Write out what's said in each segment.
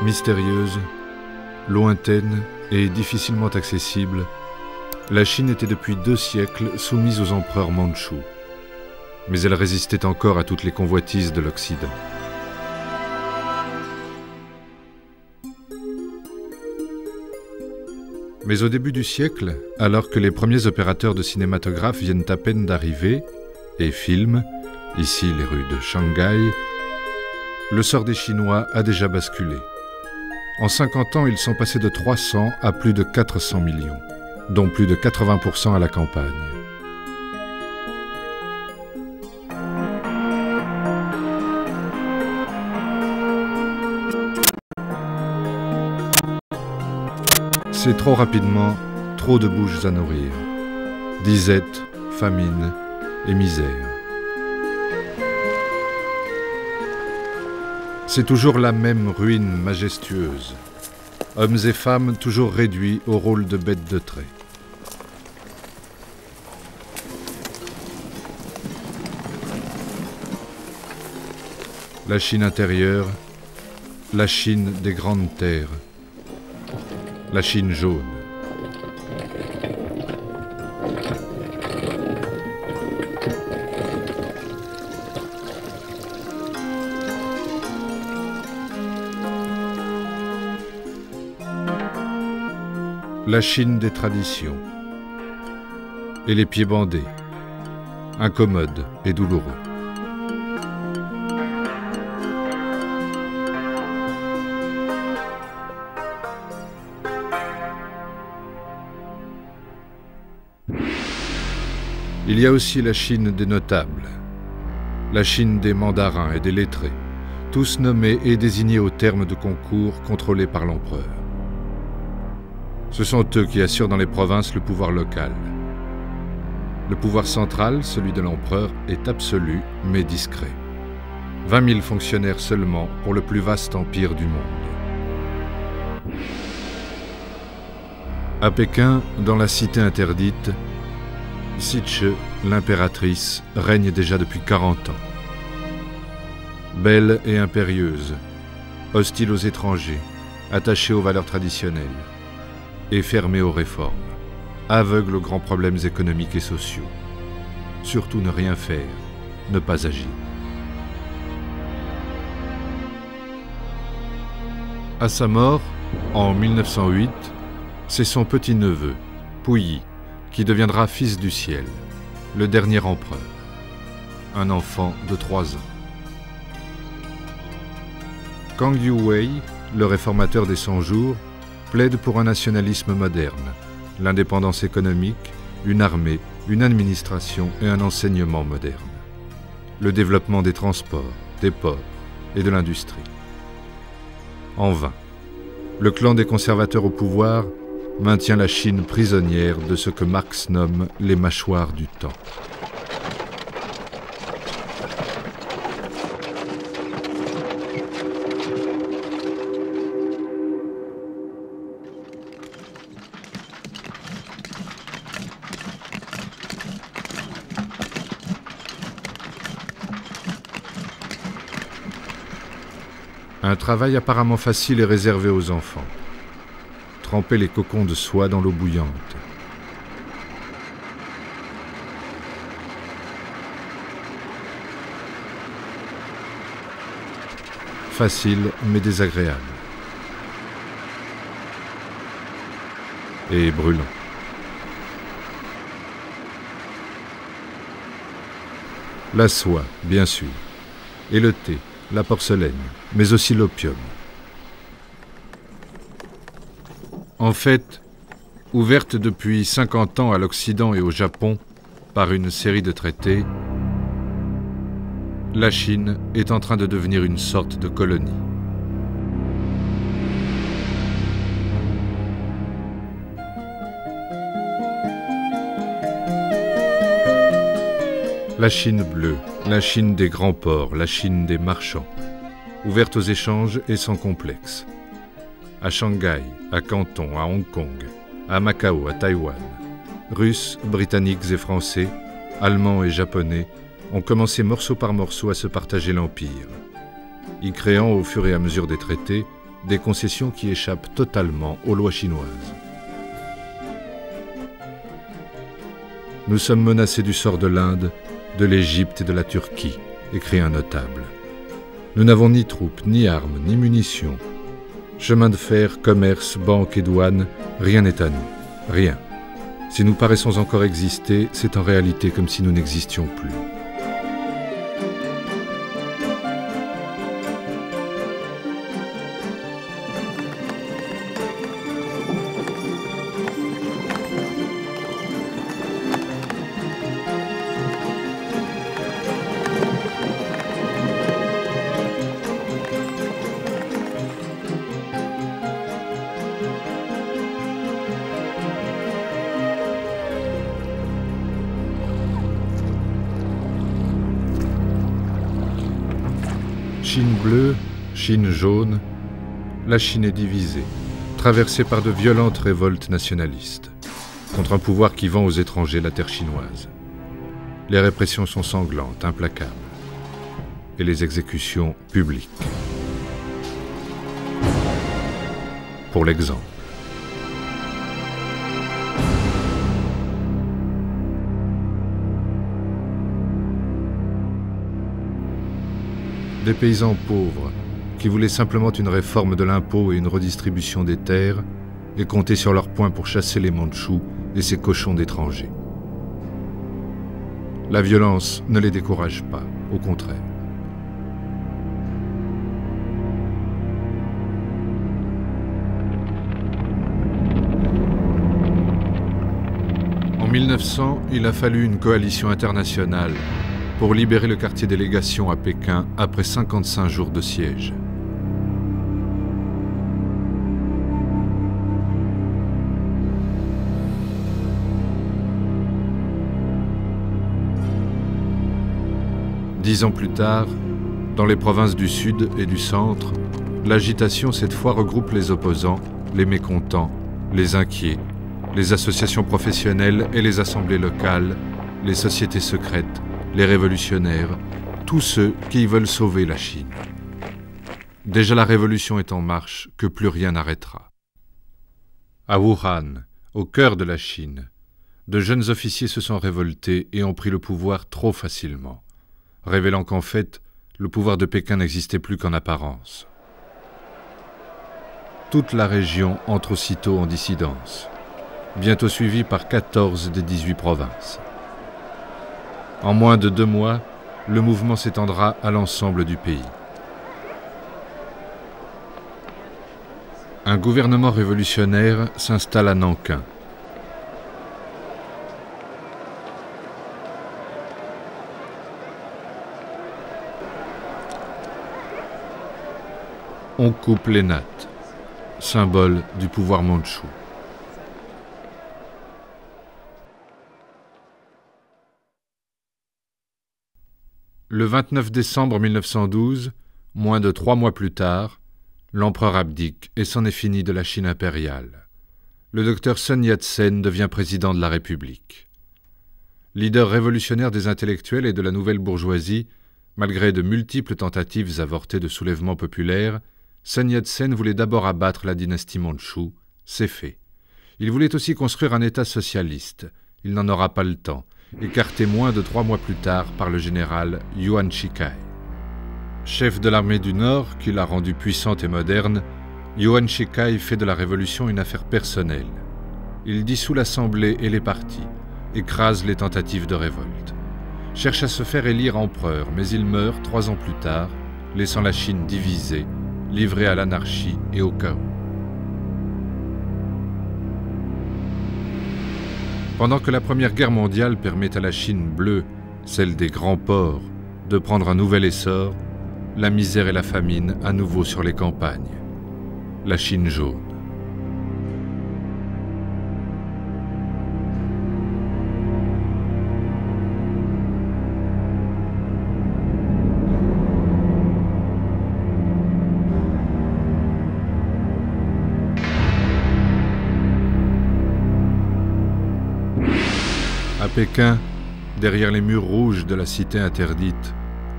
Mystérieuse, lointaine et difficilement accessible, la Chine était depuis 2 siècles soumise aux empereurs mandchous. Mais elle résistait encore à toutes les convoitises de l'Occident. Mais au début du siècle, alors que les premiers opérateurs de cinématographe viennent à peine d'arriver et filment, ici les rues de Shanghai, le sort des Chinois a déjà basculé. En 50 ans, ils sont passés de 300 à plus de 400 millions, dont plus de 80% à la campagne. C'est trop rapidement, trop de bouches à nourrir. Disette, famine et misère. C'est toujours la même ruine majestueuse. Hommes et femmes toujours réduits au rôle de bêtes de trait. La Chine intérieure, la Chine des grandes terres. La Chine jaune. La Chine des traditions. Et les pieds bandés, incommodes et douloureux. Il y a aussi la Chine des notables, la Chine des mandarins et des lettrés, tous nommés et désignés au terme de concours contrôlés par l'empereur. Ce sont eux qui assurent dans les provinces le pouvoir local. Le pouvoir central, celui de l'empereur, est absolu mais discret. 20 000 fonctionnaires seulement pour le plus vaste empire du monde. À Pékin, dans la cité interdite, Siche, l'impératrice, règne déjà depuis 40 ans. Belle et impérieuse, hostile aux étrangers, attachée aux valeurs traditionnelles, et fermée aux réformes, aveugle aux grands problèmes économiques et sociaux. Surtout ne rien faire, ne pas agir. À sa mort, en 1908, c'est son petit-neveu, Puyi, qui deviendra fils du ciel, le dernier empereur, un enfant de 3 ans. Kang Youwei, le réformateur des 100 jours, plaide pour un nationalisme moderne, l'indépendance économique, une armée, une administration et un enseignement moderne, le développement des transports, des ports et de l'industrie. En vain, le clan des conservateurs au pouvoir maintient la Chine prisonnière de ce que Marx nomme les mâchoires du temps. Un travail apparemment facile est réservé aux enfants. Tremper les cocons de soie dans l'eau bouillante. Facile mais désagréable. Et brûlant. La soie, bien sûr. Et le thé, la porcelaine, mais aussi l'opium. En fait, ouverte depuis 50 ans à l'Occident et au Japon par une série de traités, la Chine est en train de devenir une sorte de colonie. La Chine bleue, la Chine des grands ports, la Chine des marchands, ouverte aux échanges et sans complexe. À Shanghai, à Canton, à Hong Kong, à Macao, à Taïwan, Russes, Britanniques et Français, Allemands et Japonais ont commencé morceau par morceau à se partager l'empire, y créant au fur et à mesure des traités des concessions qui échappent totalement aux lois chinoises. Nous sommes menacés du sort de l'Inde, de l'Égypte et de la Turquie, écrit un notable. Nous n'avons ni troupes, ni armes, ni munitions. Chemin de fer, commerce, banque et douane, rien n'est à nous. Rien. Si nous paraissons encore exister, c'est en réalité comme si nous n'existions plus. Chine bleue, Chine jaune, la Chine est divisée, traversée par de violentes révoltes nationalistes, contre un pouvoir qui vend aux étrangers la terre chinoise. Les répressions sont sanglantes, implacables, et les exécutions publiques. Pour l'exemple. Des paysans pauvres qui voulaient simplement une réforme de l'impôt et une redistribution des terres et comptaient sur leur poing pour chasser les Mandchous et ces cochons d'étrangers. La violence ne les décourage pas, au contraire. En 1900, il a fallu une coalition internationale pour libérer le quartier des légations à Pékin après 55 jours de siège. Dix ans plus tard, dans les provinces du Sud et du Centre, l'agitation cette fois regroupe les opposants, les mécontents, les inquiets, les associations professionnelles et les assemblées locales, les sociétés secrètes, les révolutionnaires, tous ceux qui veulent sauver la Chine. Déjà la révolution est en marche, que plus rien n'arrêtera. À Wuhan, au cœur de la Chine, de jeunes officiers se sont révoltés et ont pris le pouvoir trop facilement, révélant qu'en fait, le pouvoir de Pékin n'existait plus qu'en apparence. Toute la région entre aussitôt en dissidence, bientôt suivie par 14 des 18 provinces. En moins de 2 mois, le mouvement s'étendra à l'ensemble du pays. Un gouvernement révolutionnaire s'installe à Nankin. On coupe les nattes, symbole du pouvoir mandchou. Le 29 décembre 1912, moins de 3 mois plus tard, l'empereur abdique et c'en est fini de la Chine impériale. Le docteur Sun Yat-sen devient président de la République. Leader révolutionnaire des intellectuels et de la nouvelle bourgeoisie, malgré de multiples tentatives avortées de soulèvement populaire, Sun Yat-sen voulait d'abord abattre la dynastie mandchoue, c'est fait. Il voulait aussi construire un État socialiste, il n'en aura pas le temps, écarté moins de 3 mois plus tard par le général Yuan Shikai. Chef de l'armée du Nord, qui l'a rendue puissante et moderne, Yuan Shikai fait de la révolution une affaire personnelle. Il dissout l'Assemblée et les partis, écrase les tentatives de révolte, cherche à se faire élire empereur, mais il meurt 3 ans plus tard, laissant la Chine divisée, livrée à l'anarchie et au chaos. Pendant que la Première Guerre mondiale permet à la Chine bleue, celle des grands ports, de prendre un nouvel essor, la misère et la famine à nouveau sur les campagnes. La Chine jaune. À Pékin, derrière les murs rouges de la cité interdite,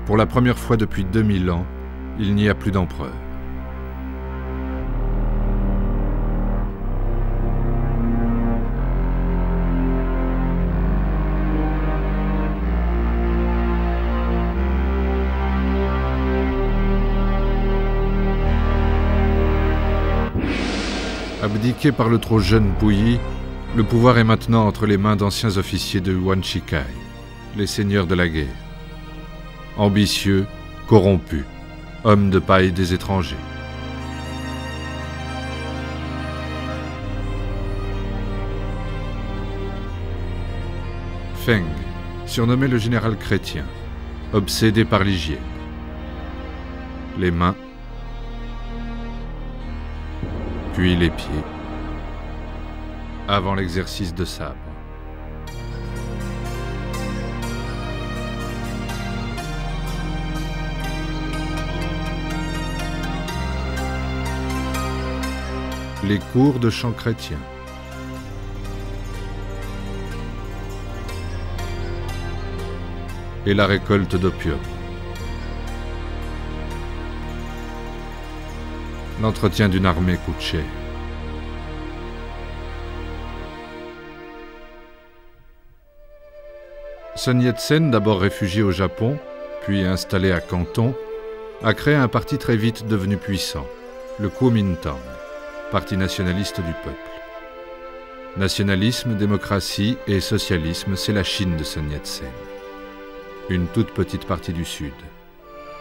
pour la première fois depuis 2000 ans, il n'y a plus d'empereur. Abdiqué par le trop jeune Puyi, le pouvoir est maintenant entre les mains d'anciens officiers de Yuan Shikai, les seigneurs de la guerre. Ambitieux, corrompus, hommes de paille des étrangers. Feng, surnommé le général chrétien, obsédé par l'hygiène. Les mains, puis les pieds, avant l'exercice de sabre. Les cours de chant chrétien. Et la récolte d'opium. L'entretien d'une armée coûte cher. Sun Yat-sen, d'abord réfugié au Japon, puis installé à Canton, a créé un parti très vite devenu puissant, le Kuomintang, parti nationaliste du peuple. Nationalisme, démocratie et socialisme, c'est la Chine de Sun Yat-sen. Une toute petite partie du Sud.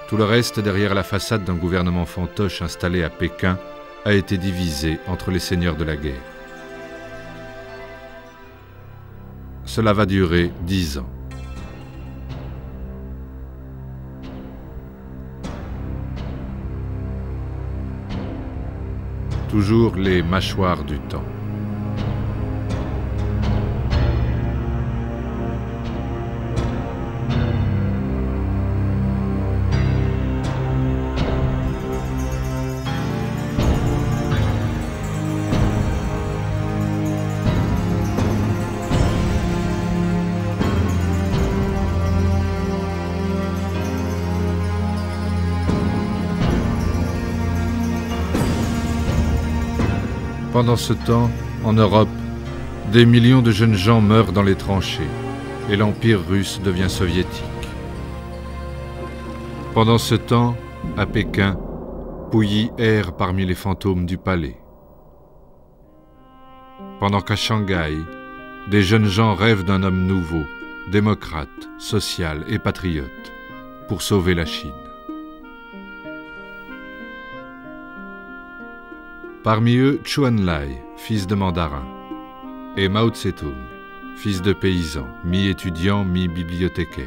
Tout le reste, derrière la façade d'un gouvernement fantoche installé à Pékin, a été divisé entre les seigneurs de la guerre. Cela va durer 10 ans. Toujours les mâchoires du temps. Pendant ce temps, en Europe, des millions de jeunes gens meurent dans les tranchées et l'Empire russe devient soviétique. Pendant ce temps, à Pékin, Puyi erre parmi les fantômes du palais. Pendant qu'à Shanghai, des jeunes gens rêvent d'un homme nouveau, démocrate, social et patriote, pour sauver la Chine. Parmi eux, Zhou Enlai, fils de mandarin, et Mao Tse-tung, fils de paysan, mi-étudiant, mi-bibliothécaire.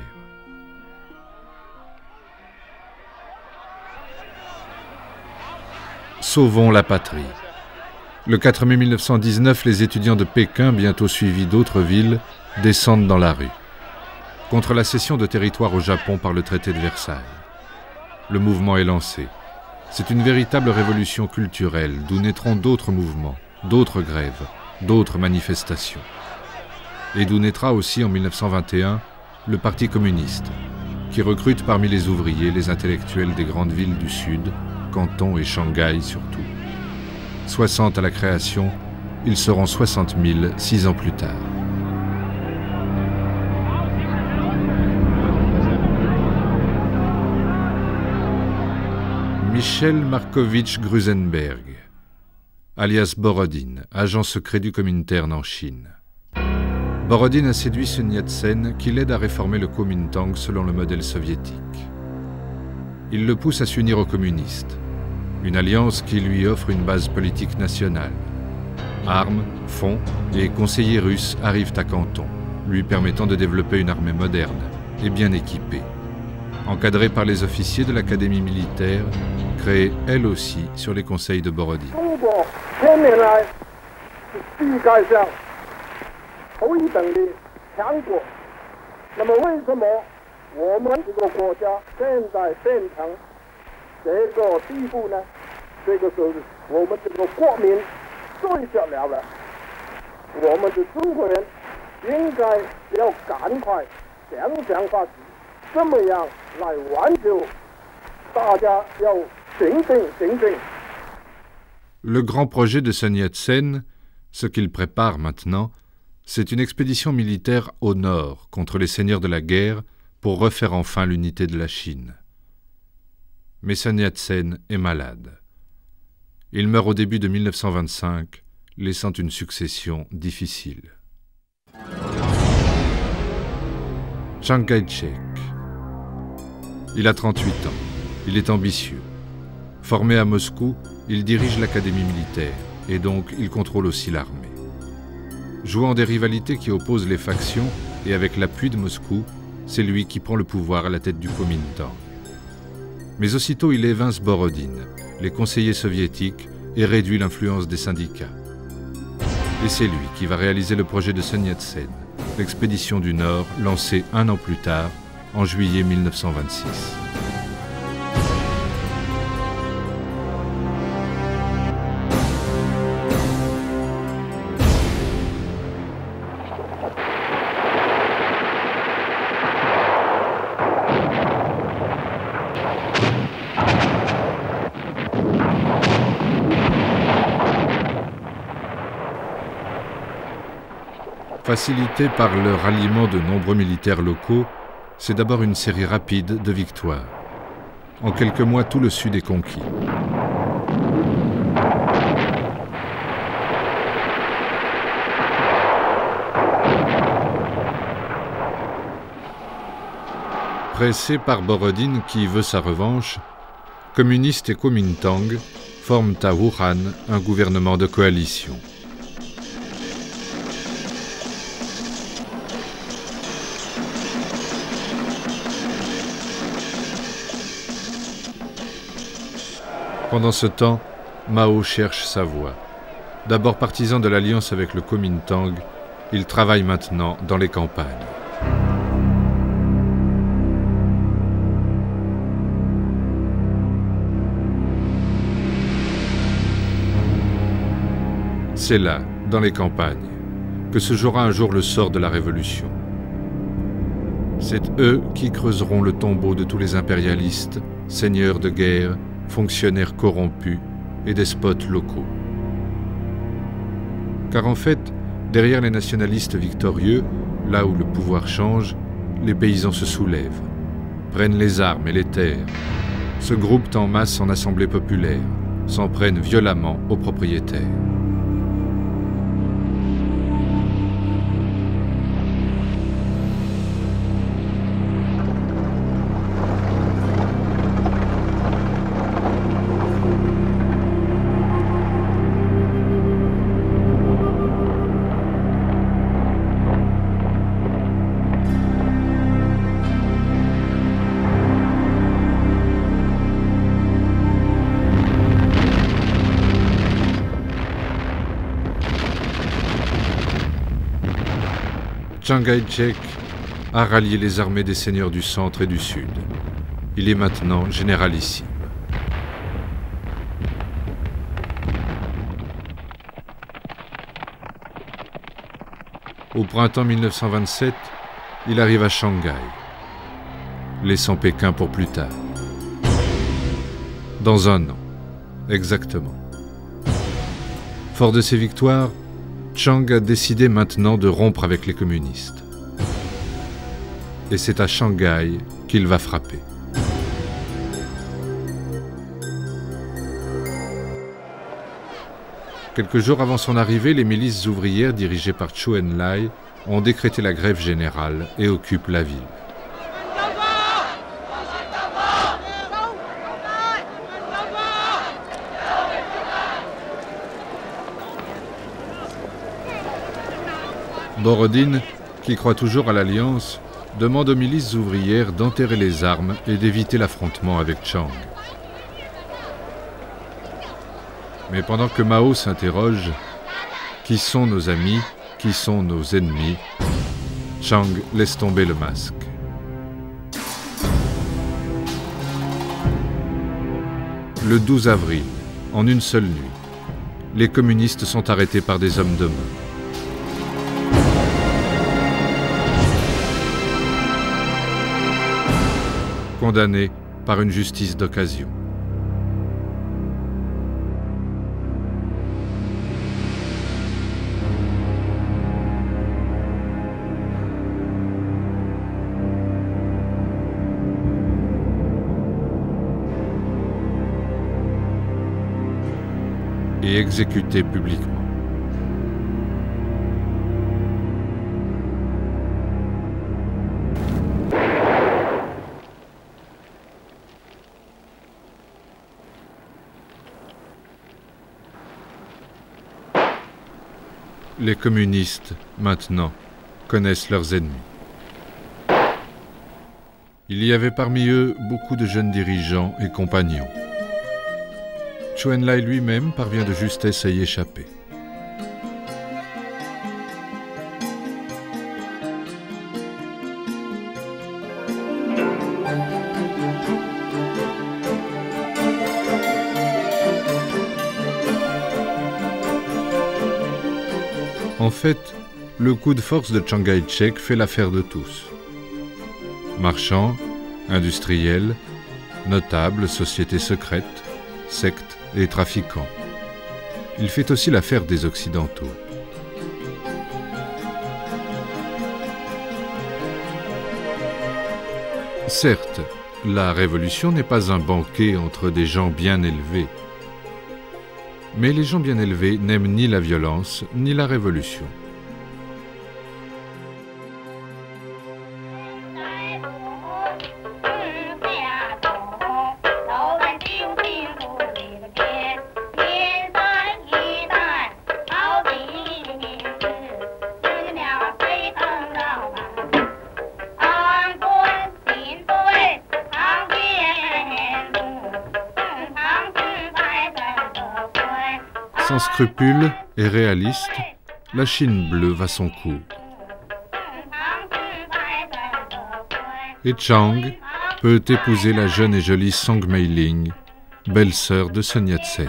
Sauvons la patrie. Le 4 mai 1919, les étudiants de Pékin, bientôt suivis d'autres villes, descendent dans la rue, contre la cession de territoire au Japon par le traité de Versailles. Le mouvement est lancé. C'est une véritable révolution culturelle, d'où naîtront d'autres mouvements, d'autres grèves, d'autres manifestations. Et d'où naîtra aussi en 1921 le Parti communiste, qui recrute parmi les ouvriers les intellectuels des grandes villes du Sud, Canton et Shanghai surtout. 60 à la création, ils seront 60 000 6 ans plus tard. Michel Markovitch Gruzenberg, alias Borodine, agent secret du Comintern en Chine. Borodine a séduit Sun Yat-sen qui l'aide à réformer le Kuomintang selon le modèle soviétique. Il le pousse à s'unir aux communistes, une alliance qui lui offre une base politique nationale. Armes, fonds et conseillers russes arrivent à Canton, lui permettant de développer une armée moderne et bien équipée, encadrée par les officiers de l'académie militaire, créée elle aussi sur les conseils de Borodine. Le grand projet de Sun Yat-sen, ce qu'il prépare maintenant, c'est une expédition militaire au nord contre les seigneurs de la guerre pour refaire enfin l'unité de la Chine. Mais Sun Yat-sen est malade. Il meurt au début de 1925 laissant une succession difficile. Chiang Kai-shek. Il a 38 ans. Il est ambitieux. Formé à Moscou, il dirige l'académie militaire et donc il contrôle aussi l'armée. Jouant des rivalités qui opposent les factions et avec l'appui de Moscou, c'est lui qui prend le pouvoir à la tête du Kuomintang. Mais aussitôt il évince Borodine, les conseillers soviétiques, et réduit l'influence des syndicats. Et c'est lui qui va réaliser le projet de Sun Yat-sen, l'expédition du Nord lancée un an plus tard, en juillet 1926. Facilité par le ralliement de nombreux militaires locaux, c'est d'abord une série rapide de victoires. En quelques mois, tout le Sud est conquis. Pressé par Borodine qui veut sa revanche, communistes et Kuomintang forment à Wuhan un gouvernement de coalition. Pendant ce temps, Mao cherche sa voie. D'abord partisan de l'alliance avec le Kuomintang, il travaille maintenant dans les campagnes. C'est là, dans les campagnes, que se jouera un jour le sort de la Révolution. C'est eux qui creuseront le tombeau de tous les impérialistes, seigneurs de guerre, fonctionnaires corrompus et despotes locaux. Car en fait, derrière les nationalistes victorieux, là où le pouvoir change, les paysans se soulèvent, prennent les armes et les terres, se groupent en masse en assemblées populaires, s'en prennent violemment aux propriétaires. Chiang Kai-shek a rallié les armées des seigneurs du centre et du sud. Il est maintenant généralissime. Au printemps 1927, il arrive à Shanghai, laissant Pékin pour plus tard. Dans un an, exactement. Fort de ses victoires, Chiang a décidé maintenant de rompre avec les communistes. Et c'est à Shanghai qu'il va frapper. Quelques jours avant son arrivée, les milices ouvrières dirigées par Chou En-lai ont décrété la grève générale et occupent la ville. Borodine, qui croit toujours à l'alliance, demande aux milices ouvrières d'enterrer les armes et d'éviter l'affrontement avec Chiang. Mais pendant que Mao s'interroge, qui sont nos amis, qui sont nos ennemis, Chiang laisse tomber le masque. Le 12 avril, en une seule nuit, les communistes sont arrêtés par des hommes de main. Condamnés par une justice d'occasion. Et exécutés publiquement. Les communistes, maintenant, connaissent leurs ennemis. Il y avait parmi eux beaucoup de jeunes dirigeants et compagnons. Chou En-lai lui-même parvient de justesse à y échapper. En fait, le coup de force de Chiang Kai-shek fait l'affaire de tous. Marchands, industriels, notables, sociétés secrètes, sectes et trafiquants. Il fait aussi l'affaire des Occidentaux. Certes, la révolution n'est pas un banquet entre des gens bien élevés. Mais les gens bien élevés n'aiment ni la violence ni la révolution. Sans scrupules et réaliste, la Chine bleue va son cours. Et Chiang peut épouser la jeune et jolie Song Mei-ling, belle-sœur de Sun Yat-sen.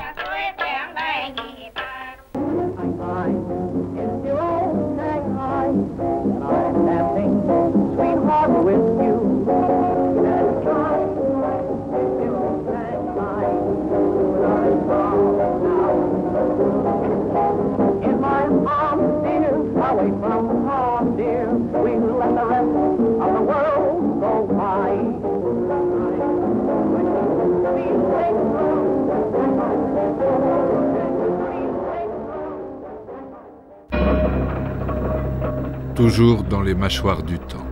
Toujours dans les mâchoires du temps.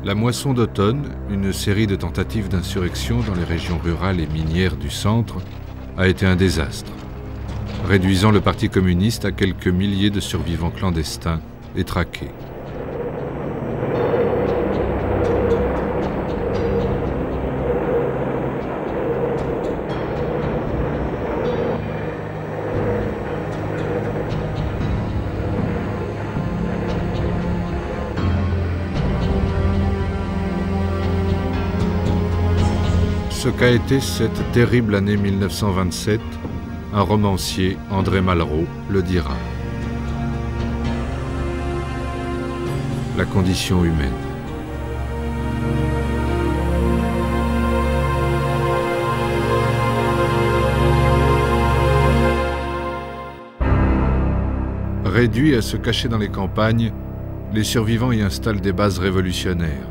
La moisson d'automne, une série de tentatives d'insurrection dans les régions rurales et minières du centre, a été un désastre, réduisant le Parti communiste à quelques milliers de survivants clandestins et traqués. Ce qu'a été cette terrible année 1927, un romancier, André Malraux, le dira. La condition humaine. Réduits à se cacher dans les campagnes, les survivants y installent des bases révolutionnaires,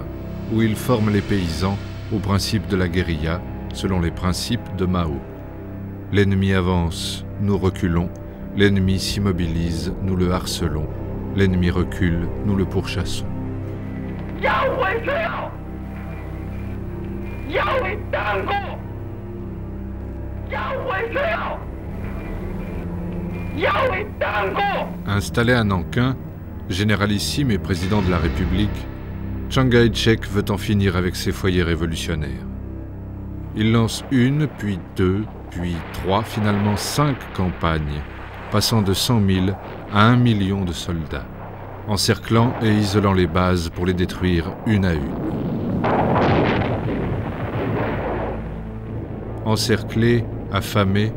où ils forment les paysans au principe de la guérilla, selon les principes de Mao. L'ennemi avance, nous reculons, l'ennemi s'immobilise, nous le harcelons, l'ennemi recule, nous le pourchassons. Installé à Nankin, généralissime et président de la République, Chiang Kai-shek veut en finir avec ses foyers révolutionnaires. Il lance une, puis deux, puis trois, finalement 5 campagnes, passant de 100 000 à 1 million de soldats, encerclant et isolant les bases pour les détruire une à une. Encerclés, affamés,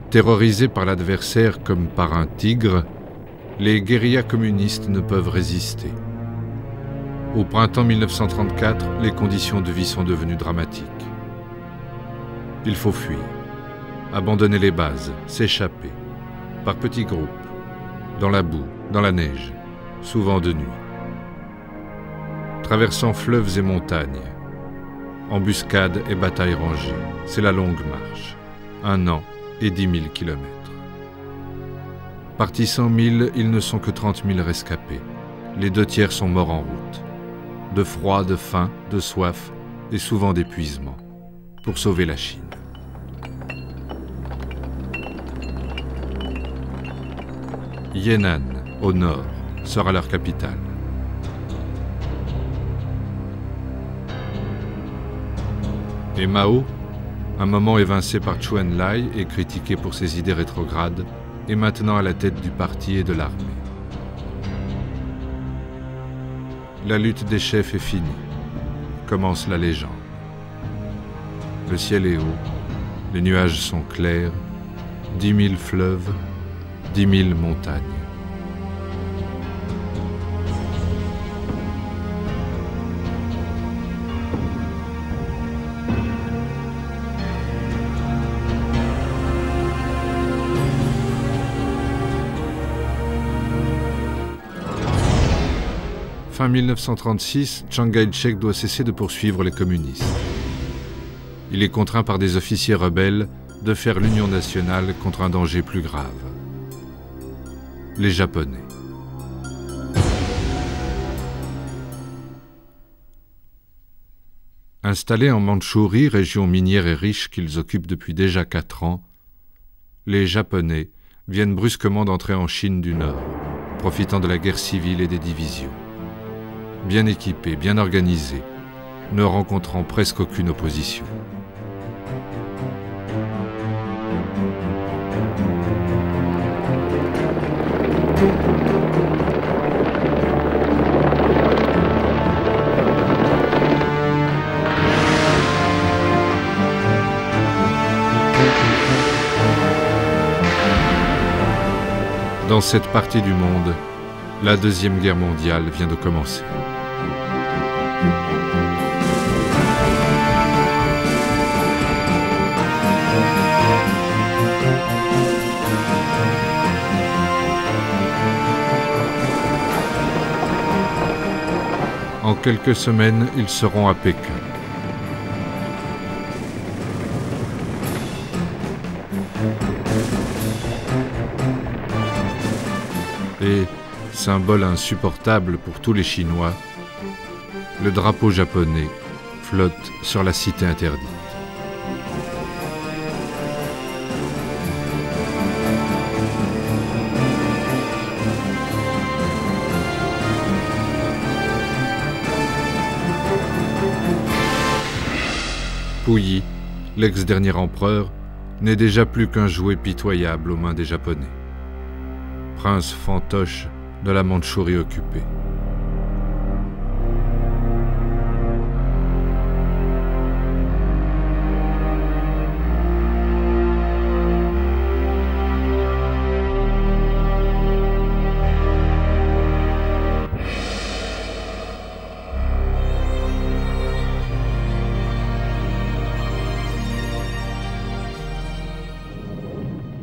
terrorisés par l'adversaire comme par un tigre, les guérillas communistes ne peuvent résister. Au printemps 1934, les conditions de vie sont devenues dramatiques. Il faut fuir, abandonner les bases, s'échapper, par petits groupes, dans la boue, dans la neige, souvent de nuit. Traversant fleuves et montagnes, embuscades et batailles rangées, c'est la longue marche, 1 an et 10 000 kilomètres. Partis 100 000, ils ne sont que 30 000 rescapés. Les 2 tiers sont morts en route, de froid, de faim, de soif et souvent d'épuisement, pour sauver la Chine. Yan'an, au nord, sera leur capitale. Et Mao, un moment évincé par Chou En-lai et critiqué pour ses idées rétrogrades, est maintenant à la tête du parti et de l'armée. La lutte des chefs est finie. Commence la légende. Le ciel est haut, les nuages sont clairs, 10 000 fleuves, 10 000 montagnes. Fin 1936, Chiang Kai-shek doit cesser de poursuivre les communistes. Il est contraint par des officiers rebelles de faire l'union nationale contre un danger plus grave. Les Japonais. Installés en Mandchourie, région minière et riche qu'ils occupent depuis déjà 4 ans, les Japonais viennent brusquement d'entrer en Chine du Nord, profitant de la guerre civile et des divisions. Bien équipés, bien organisés, ne rencontrant presque aucune opposition. Dans cette partie du monde, la Deuxième Guerre mondiale vient de commencer. En quelques semaines, ils seront à Pékin. Et, symbole insupportable pour tous les Chinois, le drapeau japonais flotte sur la cité interdite. Puyi, l'ex-dernier empereur, n'est déjà plus qu'un jouet pitoyable aux mains des Japonais. Prince fantoche de la Mandchourie occupée.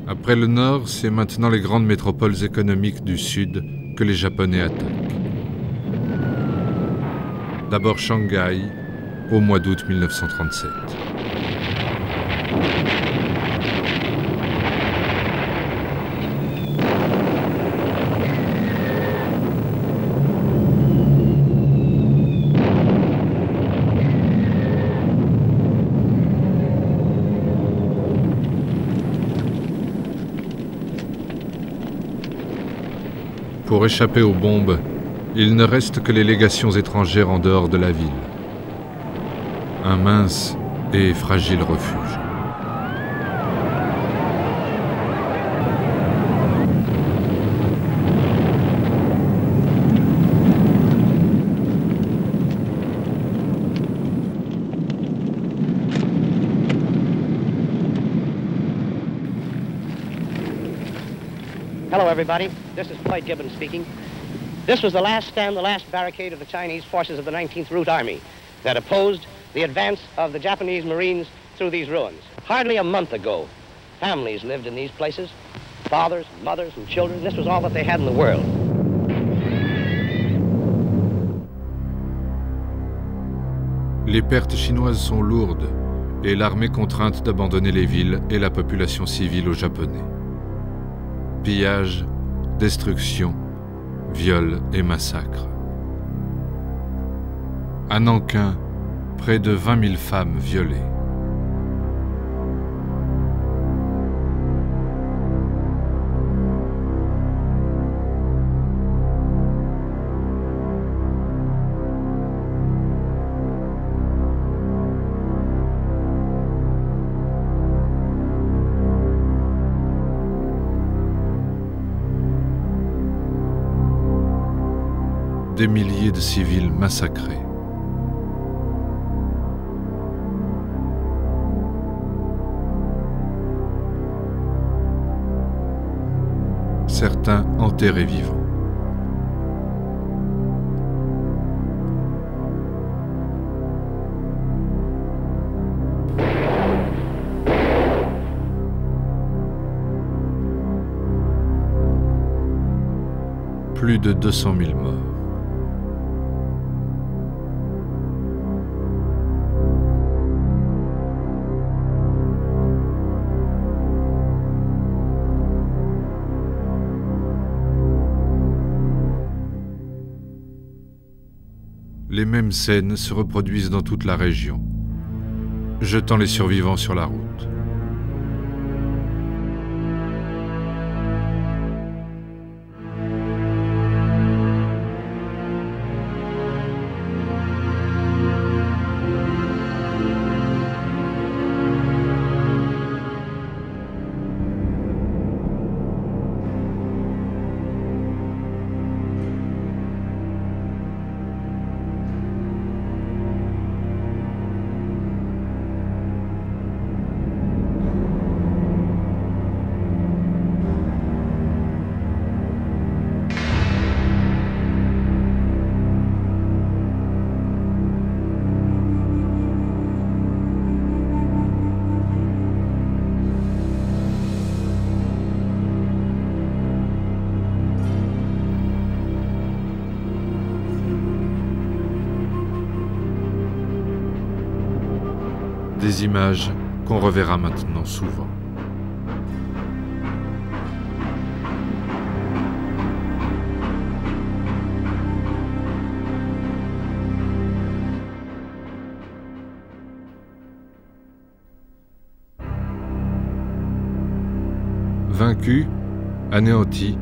Après le Nord, c'est maintenant les grandes métropoles économiques du Sud que les Japonais attaquent. D'abord Shanghai, au mois d'août 1937. Pour échapper aux bombes, il ne reste que les légations étrangères en dehors de la ville. Un mince et fragile refuge. Hello, everybody. This is Floyd Gibbons speaking. This was the last stand, the last barricade of the Chinese forces of the 19th Route Army that opposed the advance of the Japanese Marines through these ruins. Hardly a month ago, families lived in these places, fathers, mothers, and children. This was all that they had in the world. Les pertes chinoises sont lourdes et l'armée contrainte d'abandonner les villes et la population civile aux Japonais. Pillage, destruction, viols et massacres. À Nankin, près de 20 000 femmes violées. des milliers de civils massacrés. Certains enterrés vivants. Plus de 200 000 morts. Les mêmes scènes se reproduisent dans toute la région, jetant les survivants sur la route. Des images qu'on reverra maintenant souvent. Vaincu, anéanti,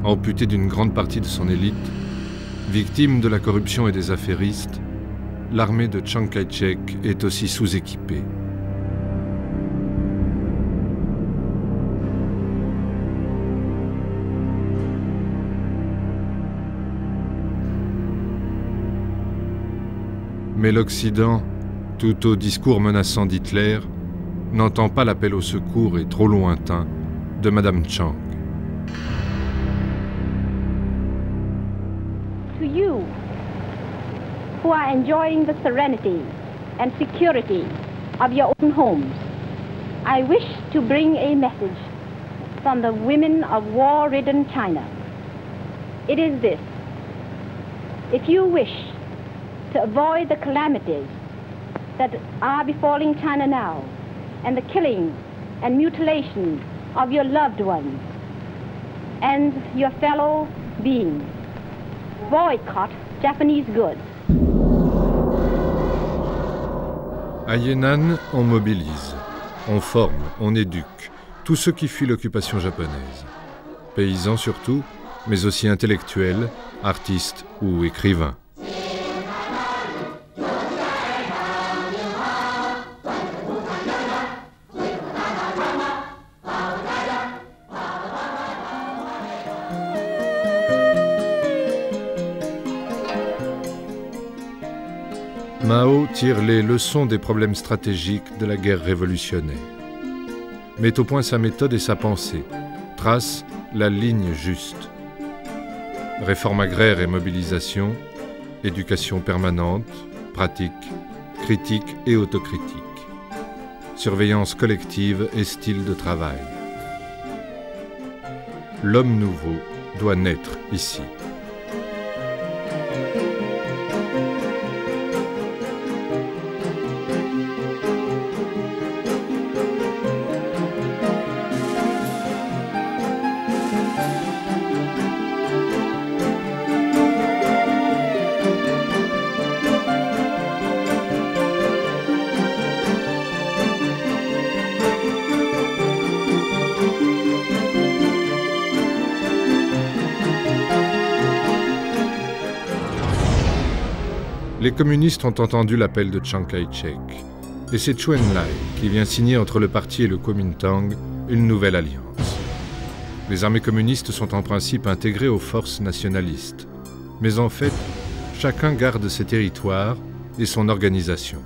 amputé d'une grande partie de son élite, victime de la corruption et des affairistes, l'armée de Chiang Kai-shek est aussi sous-équipée. Mais l'Occident, tout au discours menaçant d'Hitler, n'entend pas l'appel au secours et trop lointain de Madame Chiang. To you, who are enjoying the serenity and security of your own homes, I wish to bring a message from the women of war-ridden China. It is this: if you wish to avoid the calamities that are befalling China now, and the killing and mutilation of your loved ones and your fellow beings, boycott Japanese goods. À Yan'an, on mobilise, on forme, on éduque tous ceux qui fuient l'occupation japonaise. Paysans surtout, mais aussi intellectuels, artistes ou écrivains. Mao tire les leçons des problèmes stratégiques de la guerre révolutionnaire. Met au point sa méthode et sa pensée, trace la ligne juste. Réforme agraire et mobilisation, éducation permanente, pratique, critique et autocritique, surveillance collective et style de travail. L'homme nouveau doit naître ici. Les communistes ont entendu l'appel de Chiang Kai-shek, et c'est Chou En-lai qui vient signer entre le parti et le Kuomintang une nouvelle alliance. Les armées communistes sont en principe intégrées aux forces nationalistes, mais en fait, chacun garde ses territoires et son organisation.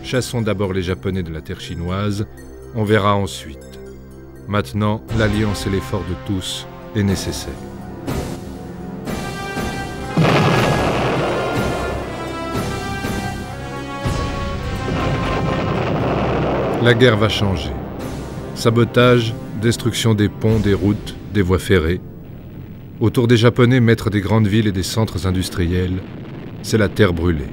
Chassons d'abord les Japonais de la terre chinoise, on verra ensuite. Maintenant, l'alliance et l'effort de tous est nécessaire. La guerre va changer. Sabotage, destruction des ponts, des routes, des voies ferrées. Autour des Japonais, maîtres des grandes villes et des centres industriels, c'est la terre brûlée.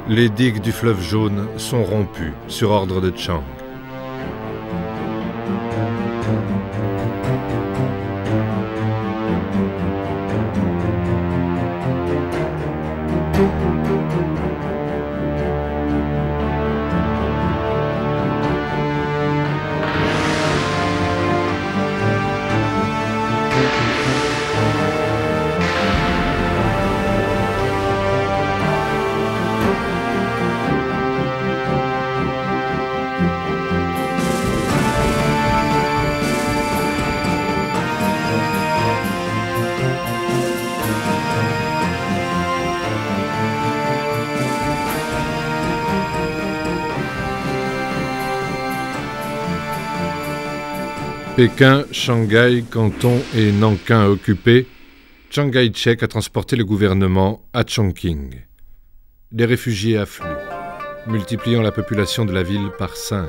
Les digues du fleuve Jaune sont rompues sur ordre de Chiang. Pékin, Shanghai, Canton et Nankin occupés, Chiang Kai-shek a transporté le gouvernement à Chongqing. Les réfugiés affluent, multipliant la population de la ville par 5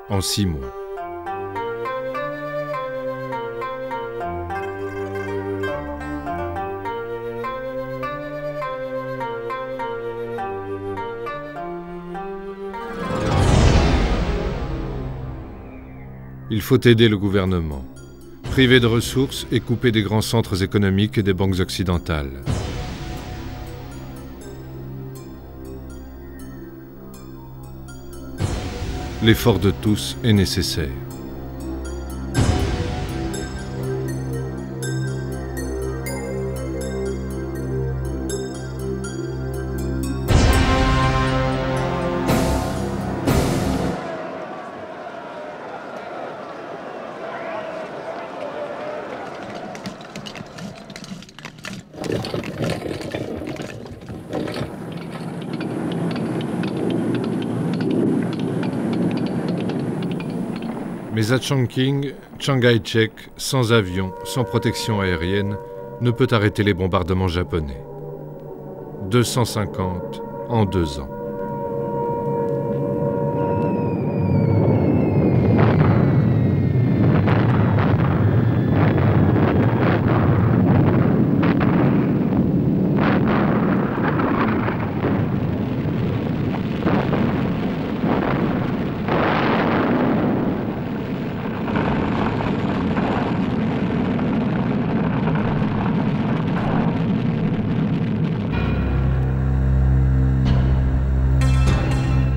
en 6 mois. Il faut aider le gouvernement, priver de ressources et couper des grands centres économiques et des banques occidentales. L'effort de tous est nécessaire. Mais à Chongqing, Chiang Kai-shek, sans avion, sans protection aérienne, ne peut arrêter les bombardements japonais. 250 en 2 ans.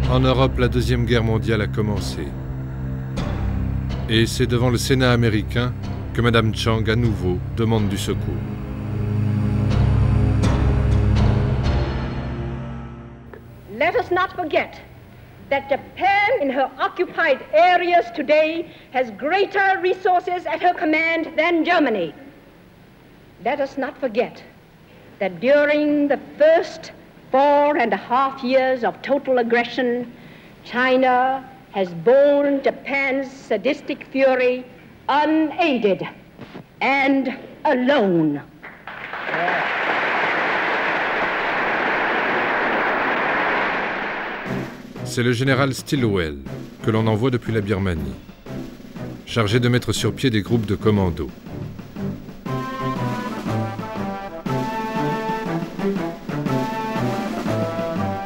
En Europe, la Deuxième Guerre mondiale a commencé. Et c'est devant le Sénat américain que Madame Chiang, à nouveau, demande du secours. Let us not forget that Japan, in her occupied areas today, has greater resources at her command than Germany. Let us not forget that during the first 4.5 years of total aggression, China has borne Japan's sadistic fury unaided and alone. C'est le général Stilwell, que l'on envoie depuis la Birmanie, chargé de mettre sur pied des groupes de commandos.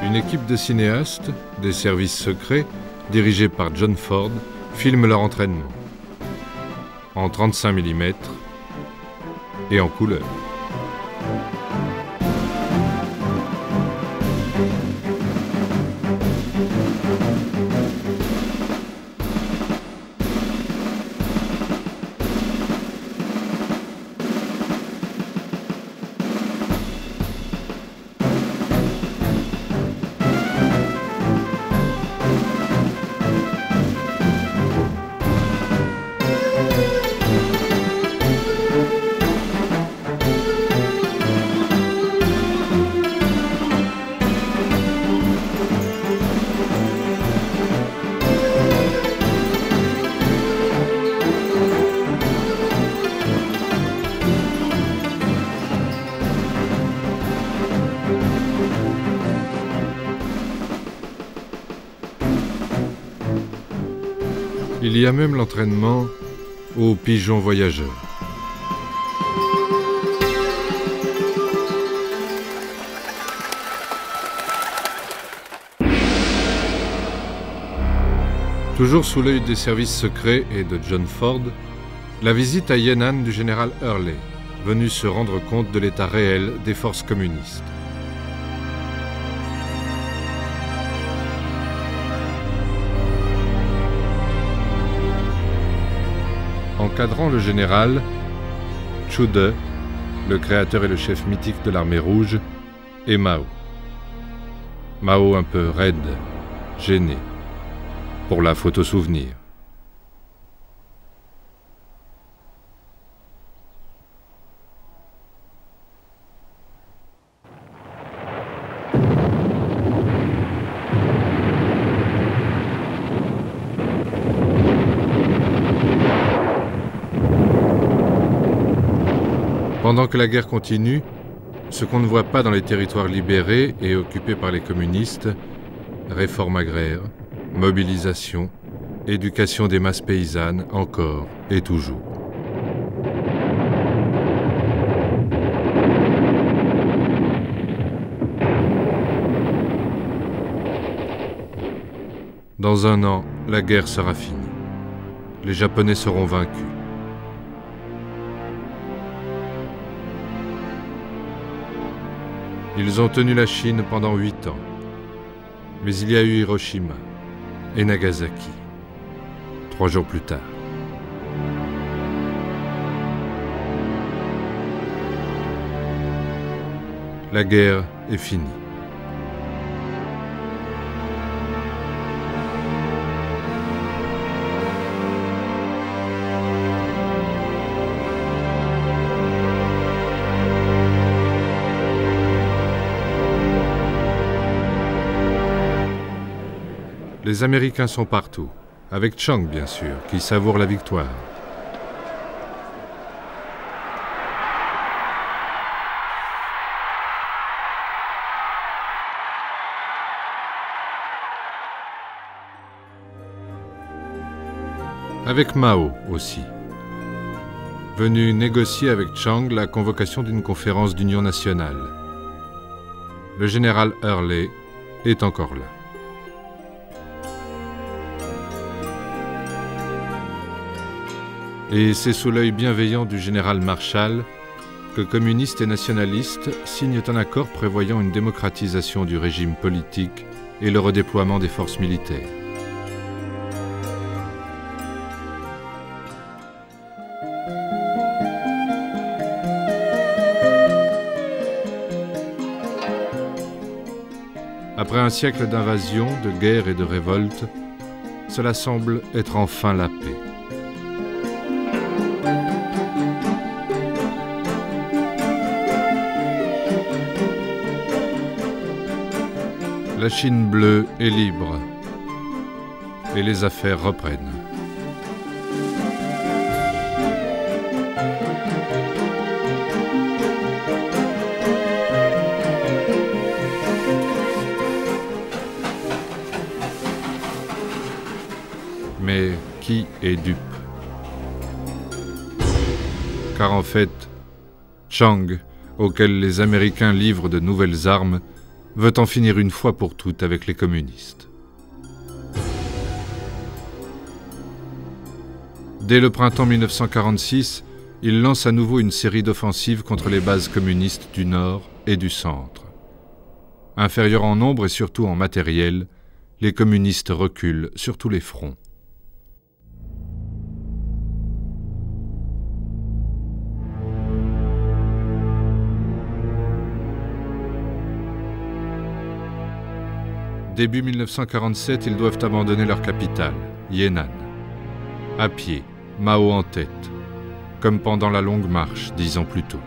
Une équipe de cinéastes, des services secrets, dirigés par John Ford, filme leur entraînement. En 35 mm et en couleur. Il y a même l'entraînement aux pigeons voyageurs. Toujours sous l'œil des services secrets et de John Ford, la visite à Yan'an du général Early, venu se rendre compte de l'état réel des forces communistes. Encadrant le général, Chu De, le créateur et le chef mythique de l'armée rouge, et Mao. Mao un peu raide, gêné, pour la photo souvenir. Pendant que la guerre continue, ce qu'on ne voit pas dans les territoires libérés et occupés par les communistes, réforme agraire, mobilisation, éducation des masses paysannes, encore et toujours. Dans un an, la guerre sera finie. Les Japonais seront vaincus. Ils ont tenu la Chine pendant 8 ans. Mais il y a eu Hiroshima et Nagasaki, 3 jours plus tard. La guerre est finie. Les Américains sont partout, avec Chiang bien sûr, qui savoure la victoire. Avec Mao aussi, venu négocier avec Chiang la convocation d'une conférence d'union nationale. Le général Early est encore là. Et c'est sous l'œil bienveillant du général Marshall que communistes et nationalistes signent un accord prévoyant une démocratisation du régime politique et le redéploiement des forces militaires. Après un siècle d'invasion, de guerre et de révolte, cela semble être enfin la paix. La Chine bleue est libre et les affaires reprennent. Mais qui est dupe? Car en fait, Chiang, auquel les Américains livrent de nouvelles armes, veut en finir une fois pour toutes avec les communistes. Dès le printemps 1946, il lance à nouveau une série d'offensives contre les bases communistes du Nord et du Centre. Inférieurs en nombre et surtout en matériel, les communistes reculent sur tous les fronts. Début 1947, ils doivent abandonner leur capitale, Yan'an. À pied, Mao en tête, comme pendant la longue marche 10 ans plus tôt.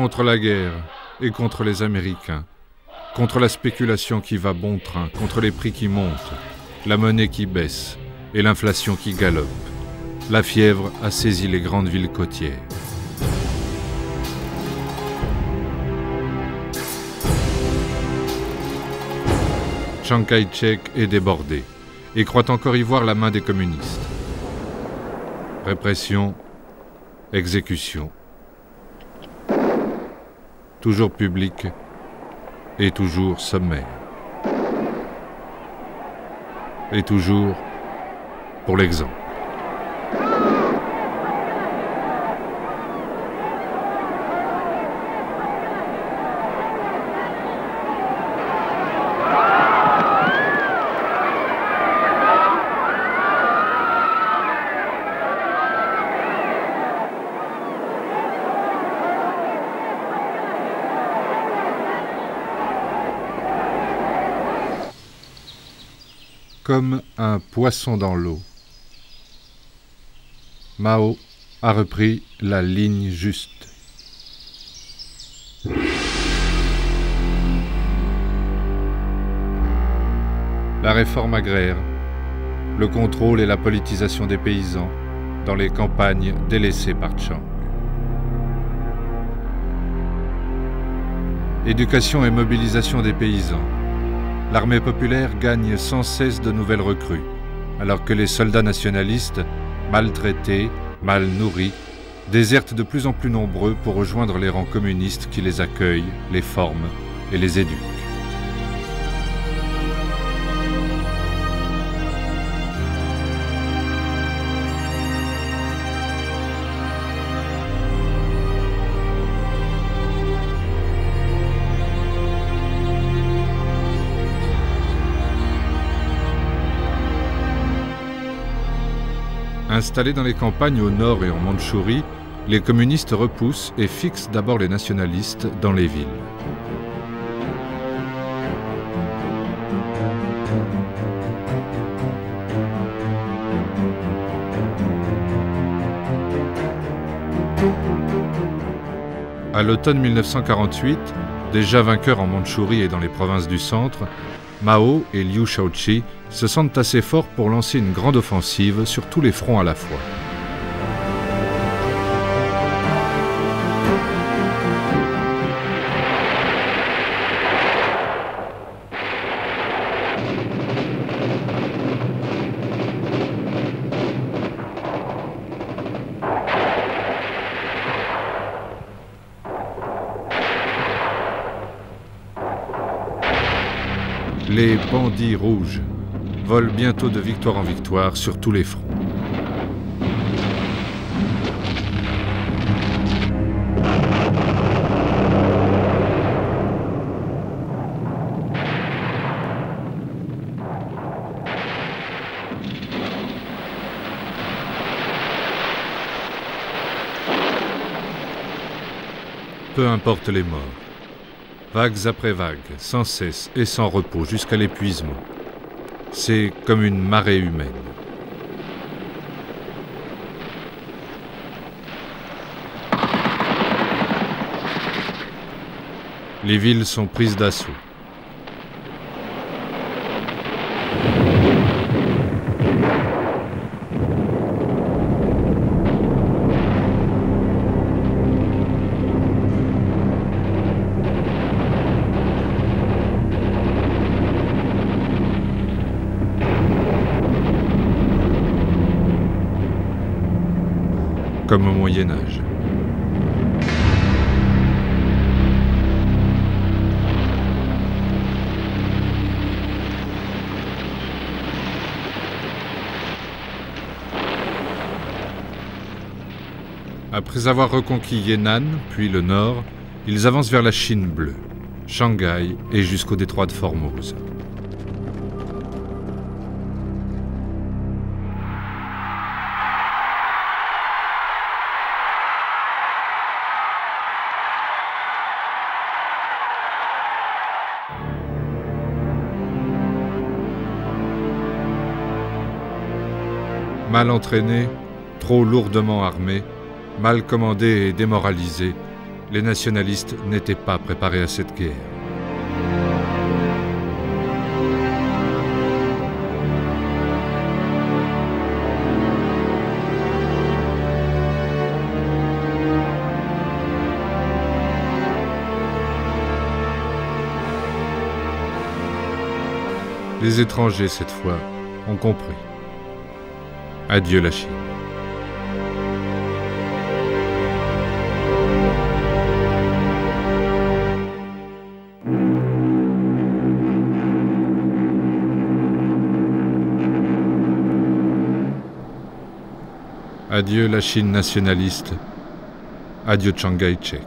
contre la guerre et contre les Américains, contre la spéculation qui va bon train, contre les prix qui montent, la monnaie qui baisse et l'inflation qui galope. La fièvre a saisi les grandes villes côtières. Chiang Kai-shek est débordé et croit encore y voir la main des communistes. Répression, exécution, toujours public et toujours sommaire. Et toujours pour l'exemple. Comme un poisson dans l'eau, Mao a repris la ligne juste. La réforme agraire, le contrôle et la politisation des paysans dans les campagnes délaissées par Chiang. Éducation et mobilisation des paysans. L'armée populaire gagne sans cesse de nouvelles recrues, alors que les soldats nationalistes, maltraités, mal nourris, désertent de plus en plus nombreux pour rejoindre les rangs communistes qui les accueillent, les forment et les éduquent. Installés dans les campagnes au nord et en Mandchourie, les communistes repoussent et fixent d'abord les nationalistes dans les villes. À l'automne 1948, déjà vainqueurs en Mandchourie et dans les provinces du centre, Mao et Liu Shaoqi se sentent assez forts pour lancer une grande offensive sur tous les fronts à la fois. Les bandits rouges volent bientôt de victoire en victoire sur tous les fronts. Peu importe les morts. Vagues après vagues, sans cesse et sans repos, jusqu'à l'épuisement. C'est comme une marée humaine. Les villes sont prises d'assaut. Comme au Moyen-Âge. Après avoir reconquis Yan'an, puis le nord, ils avancent vers la Chine bleue, Shanghai et jusqu'au détroit de Formose. Mal entraînés, trop lourdement armés, mal commandés et démoralisés, les nationalistes n'étaient pas préparés à cette guerre. Les étrangers, cette fois, ont compris. Adieu la Chine. Adieu la Chine nationaliste. Adieu Chiang Kai-shek.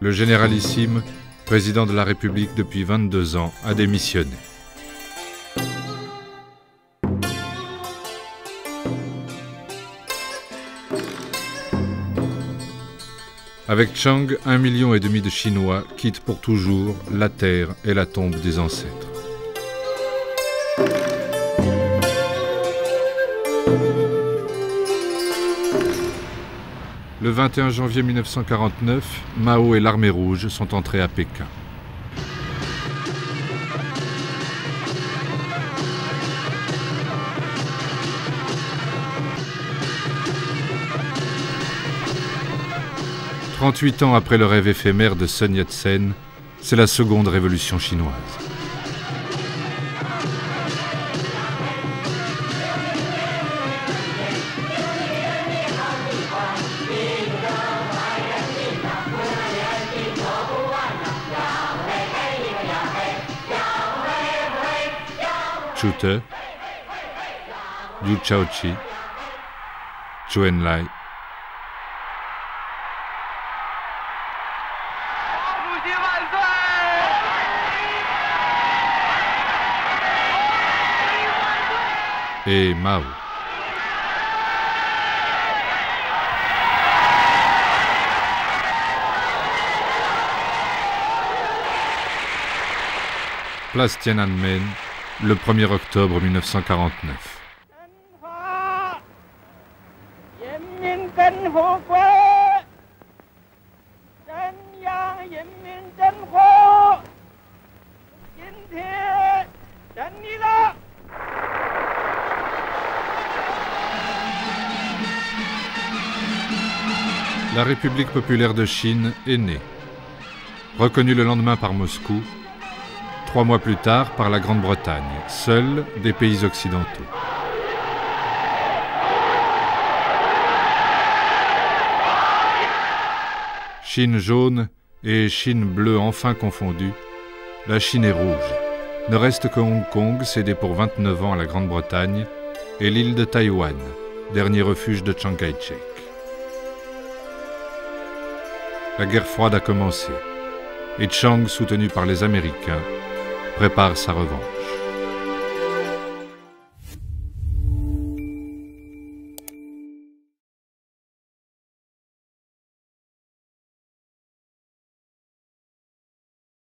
Le généralissime, président de la République depuis 22 ans, a démissionné. Avec Chiang, 1,5 million de Chinois quittent pour toujours la terre et la tombe des ancêtres. Le 21 janvier 1949, Mao et l'Armée rouge sont entrés à Pékin. « 38 ans après le rêve éphémère de Sun Yat-sen, c'est la seconde révolution chinoise. Chu Te, Liu Shaoqi, Zhou Enlai. Et Mao. Place Tiananmen, le 1er octobre 1949. La République populaire de Chine est née. Reconnue le lendemain par Moscou, 3 mois plus tard par la Grande-Bretagne, seul des pays occidentaux. Chine jaune et Chine bleue enfin confondues, la Chine est rouge. Ne reste que Hong Kong, cédé pour 29 ans à la Grande-Bretagne, et l'île de Taïwan, dernier refuge de Chiang Kai-shek. La guerre froide a commencé, et Chiang, soutenu par les Américains, prépare sa revanche.